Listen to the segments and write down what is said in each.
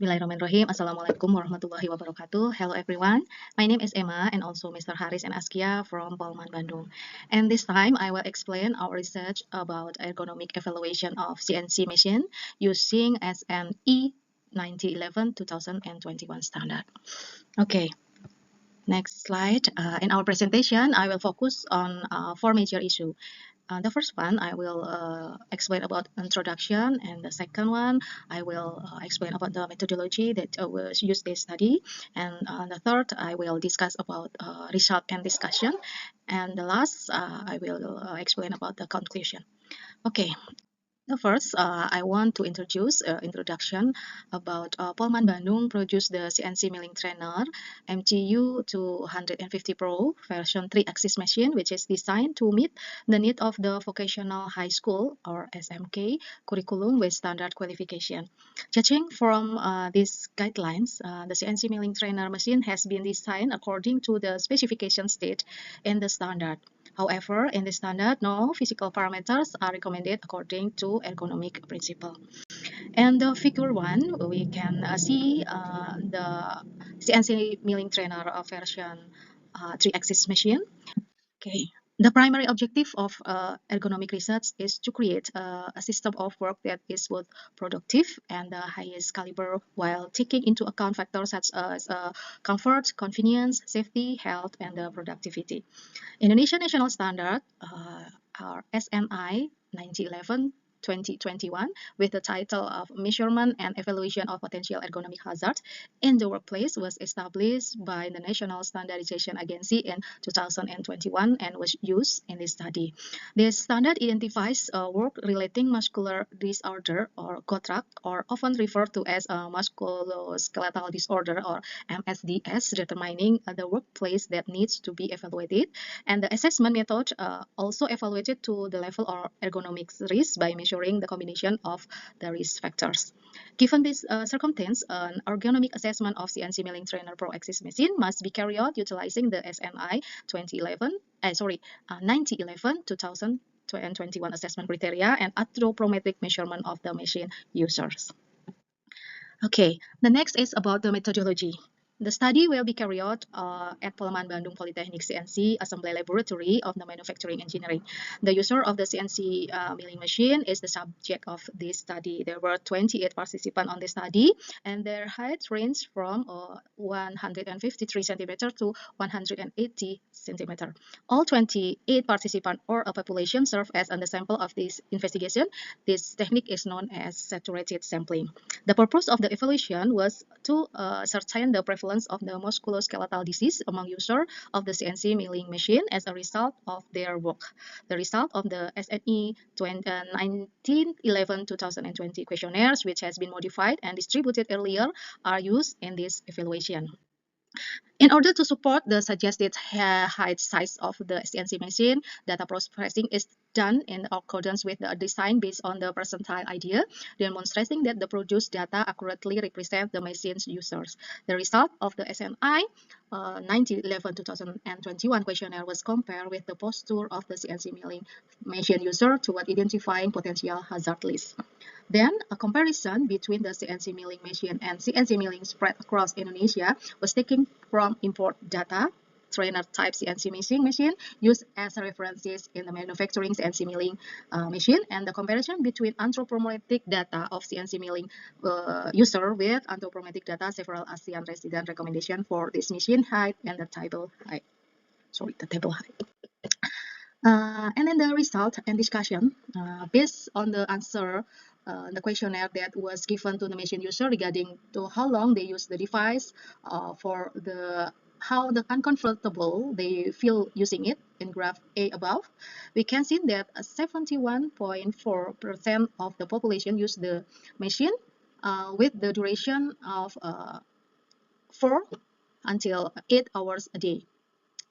Bismillahirrahmanirrahim. Assalamualaikum warahmatullahi wabarakatuh. Hello everyone. My name is Emma and also Mr. Haris and Askia from Polman Bandung. And this time I will explain our research about ergonomic evaluation of CNC machine using SNE 9011 2021 standard. Okay. Next slide. In our presentation, I will focus on four major issues. The first one, I will explain about introduction, and the second one, I will explain about the methodology that was used in study, and the third, I will discuss about result and discussion, and the last, I will explain about the conclusion. Okay. First, I want to introduce introduction about Polman Bandung produced the CNC milling trainer MTU 250 Pro version 3-axis machine, which is designed to meet the need of the vocational high school or SMK curriculum with standard qualification. Judging from these guidelines, the CNC milling trainer machine has been designed according to the specification state in the standard. However, in the standard, no physical parameters are recommended according to ergonomic principle. And the figure 1, we can see the CNC milling trainer version 3-axis machine. Okay. The primary objective of ergonomic research is to create a system of work that is both productive and the highest caliber while taking into account factors such as comfort, convenience, safety, health, and productivity. Indonesian National Standard, our SNI 9011 2021, with the title of Measurement and Evaluation of Potential Ergonomic Hazards in the Workplace, was established by the National Standardization Agency in 2021 and was used in this study. This standard identifies work-relating muscular disorder or GOTRAC, or often referred to as musculoskeletal disorder or MSDS, determining the workplace that needs to be evaluated. And the assessment method also evaluated to the level of ergonomic risk by measuring the combination of the risk factors. Given this circumstance, an ergonomic assessment of CNC milling trainer Pro Axis machine must be carried out utilizing the SNI 9011 2021 assessment criteria and anthropometric measurement of the machine users. Okay, the next is about the methodology. The study will be carried out at Polman Bandung Polytechnic CNC Assembly Laboratory of the Manufacturing Engineering. The user of the CNC milling machine is the subject of this study. There were 28 participants on the study, and their height ranged from 153 centimeter to 180 centimeter. All 28 participants or a population serve as the sample of this investigation. This technique is known as saturated sampling. The purpose of the evaluation was to ascertain the prevalence of the musculoskeletal disease among users of the CNC milling machine as a result of their work. The result of the SNE 1911-2020 questionnaires, which has been modified and distributed earlier, are used in this evaluation. In order to support the suggested height size of the CNC machine, data processing is done in accordance with the design based on the percentile idea, demonstrating that the produced data accurately represent the machine's users. The result of the SNI 1911-2021 questionnaire was compared with the posture of the CNC milling machine user toward identifying potential hazard lists. Then, a comparison between the CNC milling machine and CNC milling spread across Indonesia was taken from import data, trainer type CNC milling machine used as references in the manufacturing CNC milling machine, and the comparison between anthropometric data of CNC milling user with anthropometric data, several ASEAN resident recommendation for this machine height and the table height. And then the result and discussion based on the answer, the questionnaire that was given to the machine user regarding to how long they use the device, for how uncomfortable they feel using it in graph A above, we can see that 71.4% of the population use the machine with the duration of 4 until 8 hours a day.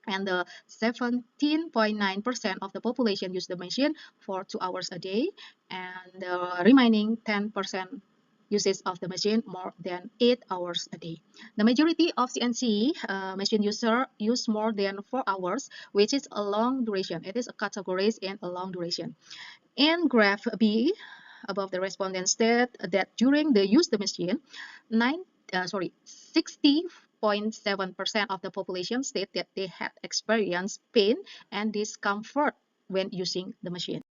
And the 17.9% of the population use the machine for 2 hours a day, and the remaining 10% uses of the machine more than 8 hours a day. The majority of CNC machine user use more than 4 hours, which is a long duration. It is categorized in a long duration. In graph B, Above, the respondents state that during the use of the machine, 60.7% of the population state that they had experienced pain and discomfort when using the machine.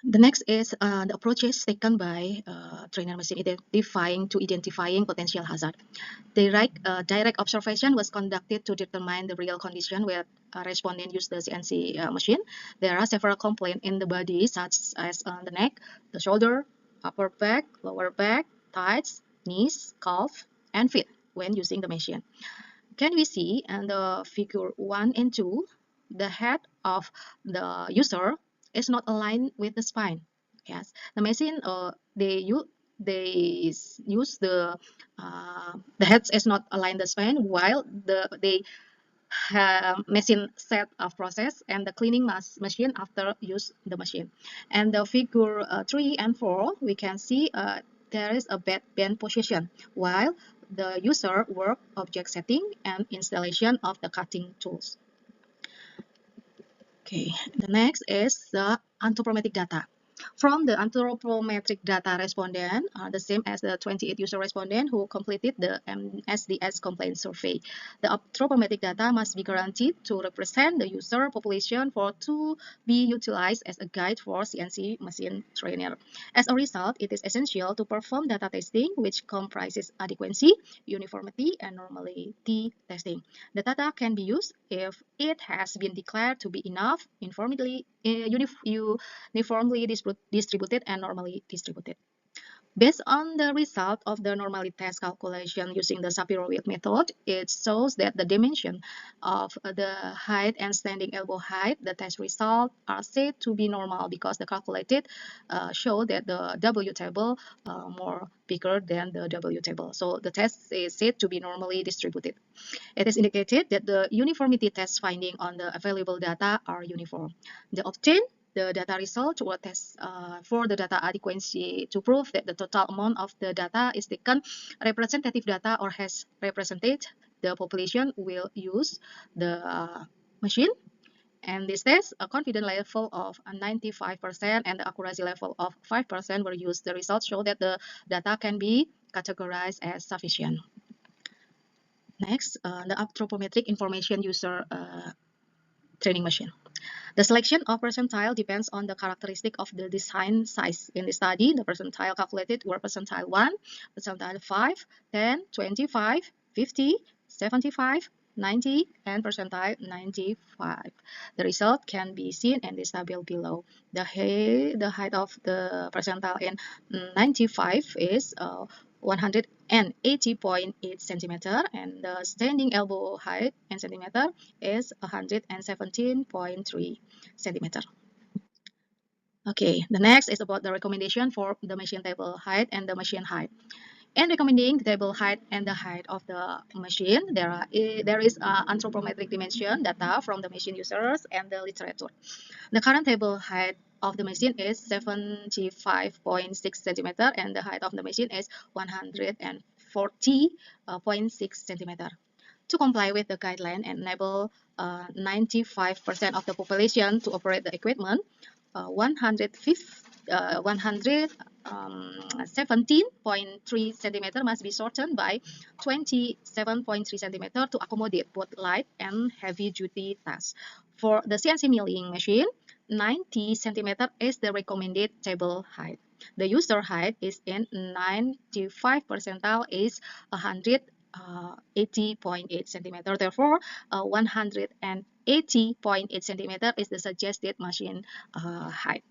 The next is the approaches taken by trainer machine identifying potential hazard. Direct observation was conducted to determine the real condition where a respondent used the CNC machine. There are several complaints in the body, such as the neck, the shoulder, upper back, lower back, thighs, knees, calf, and feet when using the machine. Can we see in the figure 1 and 2, the head of the user is not aligned with the spine. Yes, the machine they use the heads is not aligned the spine, while they machine set of process and the cleaning machine after use the machine. And the figure 3 and 4, we can see there is a bend position while the user work object setting and installation of the cutting tools. Okay, the next is the anthropometric data. From the anthropometric data respondent, the same as the 28 user respondent who completed the SDS complaint survey. The anthropometric data must be guaranteed to represent the user population for to be utilized as a guide for CNC machine trainer. As a result, it is essential to perform data testing, which comprises adequacy, uniformity, and normality testing. The data can be used if it has been declared to be enough, uniformly distributed, and normally distributed. Based on the result of the normality test calculation using the Shapiro-Wilk method, it shows that the dimension of the height and standing elbow height, the test results are said to be normal because the calculated show that the W table more bigger than the W table. So the test is said to be normally distributed. It is indicated that the uniformity test finding on the available data are uniform. The data result were test for the data adequacy to prove that the total amount of the data is taken representative data or has represented the population will use the machine. And this test, a confidence level of 95% and the accuracy level of 5% were used. The results show that the data can be categorized as sufficient. Next, the anthropometric information user training machine. The selection of percentile depends on the characteristic of the design size. In the study, the percentile calculated were percentile 1, percentile 5, 10, 25, 50, 75, 90, and percentile 95. The result can be seen in this table below. The height of the percentile in 95 is 180.8 centimeter, and the standing elbow height in centimeter is 117.3 centimeter. Okay, the next is about the recommendation for the machine table height and the machine height. In recommending the table height and the height of the machine, there is anthropometric dimension data from the machine users and the literature. The current table height of the machine is 75.6 centimeter, and the height of the machine is 140.6 centimeter. To comply with the guideline and enable 95% of the population to operate the equipment, 117.3 centimeter must be shortened by 27.3 centimeter to accommodate both light and heavy duty tasks. For the CNC milling machine, 90 centimeter is the recommended table height. The user height is in 95 percentile is 180.8 centimeter. Therefore, 180.8 centimeter is the suggested machine height.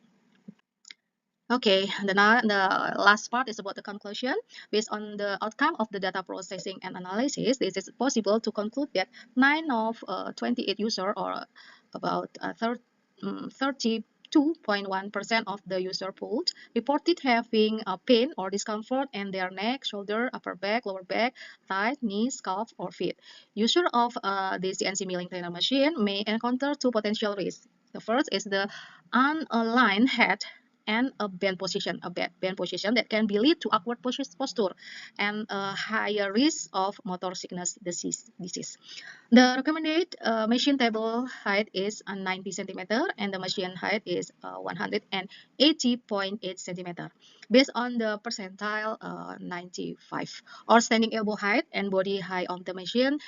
Okay, the last part is about the conclusion. Based on the outcome of the data processing and analysis, it is possible to conclude that 9 of 28 users, or about 32.1% of the user pooled, reported having pain or discomfort in their neck, shoulder, upper back, lower back, thigh, knees, calf, or feet. User of the CNC milling trainer machine may encounter two potential risks. The first is the unaligned head and a bend position that can be lead to awkward posture and a higher risk of motor sickness disease. The recommended machine table height is 90 centimeter and the machine height is 180.8 centimeter. Based on the percentile 95 or standing elbow height and body height of the machine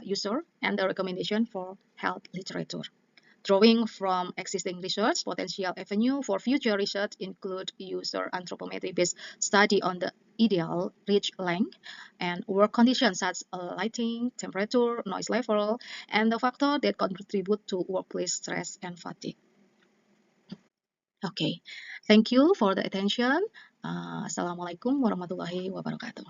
user and the recommendation for health literature. Drawing from existing research, potential avenue for future research include user anthropometry-based study on the ideal reach length and work conditions such as lighting, temperature, noise level, and the factor that contribute to workplace stress and fatigue. Okay, thank you for the attention. Assalamualaikum warahmatullahi wabarakatuh.